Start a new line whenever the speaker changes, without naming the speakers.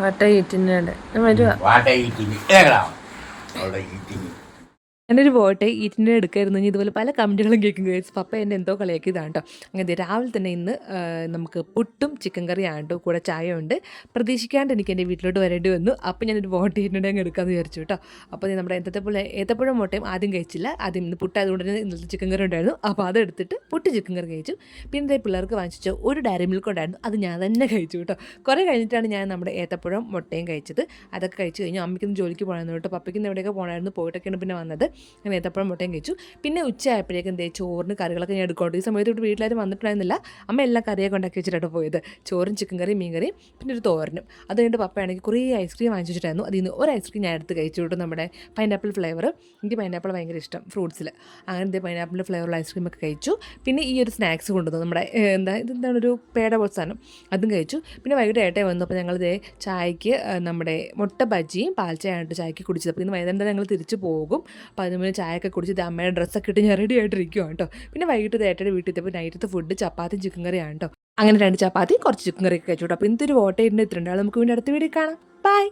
വാട്ട ഈറ്റിൻ്റെ വരുവാ. ഞാനൊരു പോട്ടെ ഈറ്റിൻ്റെ എടുക്കായിരുന്നു. ഇതുപോലെ പല കമൻറ്റുകളും കേൾക്കും ഗൈസ്. പപ്പ എന്നെ എന്തോ കളിയാക്കിയതാണ് കേട്ടോ. അങ്ങനെ രാവിലെ തന്നെ ഇന്ന് നമുക്ക് പുട്ടും ചിക്കൻ കറിയാണ് കേട്ടോ, കൂടെ ചായ ഉണ്ട്. പ്രതീക്ഷിക്കാണ്ട് എനിക്ക് എൻ്റെ വീട്ടിലോട്ട് വരേണ്ടി വന്നു. അപ്പോൾ ഞാനൊരു വോട്ട് ഈറ്റിൻ്റെ അങ്ങ് എടുക്കാമെന്ന് വിചാരിച്ചു കേട്ടോ. അപ്പോൾ നമ്മുടെ ഏത്തപ്പഴം മുട്ടയും ആദ്യം കഴിച്ചില്ല. ആദ്യം ഇന്ന് പുട്ടായതുകൊണ്ട് തന്നെ ഇന്നത്തെ ചിക്കൻ കറി ഉണ്ടായിരുന്നു. അപ്പോൾ അതെടുത്തിട്ട് പുട്ട് ചിക്കൻ കറി കഴിച്ചു. പിന്നെ പിള്ളേർക്ക് വാങ്ങിച്ച ഒരു ഡയറി മിൽക്ക് ഉണ്ടായിരുന്നു, അത് ഞാൻ തന്നെ കഴിച്ചു കേട്ടോ. കുറേ കഴിഞ്ഞിട്ടാണ് ഞാൻ നമ്മുടെ ഏത്തപ്പഴം മുട്ടയും കഴിച്ചത്. അതൊക്കെ കഴിച്ച് കഴിഞ്ഞു. അമ്മയ്ക്കൊന്ന് ജോലിക്ക് പോകണമെന്ന് കേട്ടോ. പപ്പയ്ക്ക് എവിടെയൊക്കെ പോകണമായിരുന്നു, പോയിട്ടൊക്കെയാണ് പിന്നെ വന്നത്. അങ്ങനെ ഏത്തപ്പഴം മുട്ടയും കഴിച്ചു. പിന്നെ ഉച്ചയായപ്പോഴേക്കും ചോറിന് കറികളൊക്കെ ഞാൻ എടുക്കോട്ടെ. ഈ സമയത്ത് ഇവിടെ വീട്ടിലാരും വന്നിട്ടുണ്ടായിരുന്നില്ല. അമ്മ എല്ലാം കറിയൊക്കെ ഉണ്ടാക്കി വെച്ചിട്ടാണ് പോയത്. ചോറും ചിക്കൻ കറിയും മീൻ കറിയും പിന്നെ ഒരു തോരനും. അത് കഴിഞ്ഞിട്ട് പപ്പയാണെങ്കിൽ കുറേ ഐസ്ക്രീം വാങ്ങിച്ചു വെച്ചിട്ടായിരുന്നു. അതിൽ നിന്ന് ഒരു ഐസ്ക്രീം ഞാൻ എടുത്ത് കഴിച്ചു കേട്ടോ, നമ്മുടെ പൈനാപ്പിൾ ഫ്ലേവർ. എനിക്ക് പൈനാപ്പിൾ ഭയങ്കര ഇഷ്ടം ഫ്രൂട്ട്സിൽ. അങ്ങനത്തെ പൈനാപ്പിൾ ഫ്ലേവറുള്ള ഐസ്ക്രീമൊക്കെ കഴിച്ചു. പിന്നെ ഈ ഒരു സ്നാക്സ് കൊണ്ടുവന്നു, നമ്മുടെ ഇതെന്താണ് ഒരു പേട പോലെ സാധനം, അതും കഴിച്ചു. പിന്നെ വൈകിട്ട് ഏട്ടേ വന്നു. അപ്പോൾ ഞങ്ങൾ ചായക്ക് നമ്മുടെ മുട്ട ബജിയും പാൽച്ചായാണ് ചായക്ക് കുടിച്ചത്. അപ്പോൾ ഇന്ന് വൈകുന്നേരം ഞങ്ങൾ തിരിച്ച് പോകും. അപ്പോൾ അതിന് ചായയൊക്കെ കുടിച്ചിട്ട് അമ്മയുടെ ഡ്രസ്സൊക്കെ ഇട്ട് ഞാൻ റെഡി ആയിട്ടിരിക്കുകയാണ് കേട്ടോ. പിന്നെ വൈകിട്ട് ഏട്ടയുടെ വീട്ടിൽ എത്തിയപ്പോൾ നൈറ്റത്തെ ഫുഡ് ചപ്പാത്തിയും ചിക്കൻ കറിയാണ് കേട്ടോ. അങ്ങനെ 2 ചപ്പാത്തി കുറച്ച് ചിക്കൻ കറിയൊക്കെ കഴിച്ചു കേട്ടോ. അപ്പോൾ ഇന്നത്തെ ഒരു വോട്ടേറ്റിൻ്റെ ഇത്രയുണ്ടാവും. നമുക്ക് വീണ്ടും അടുത്ത വീഡിയോ കാണാം. ബൈ.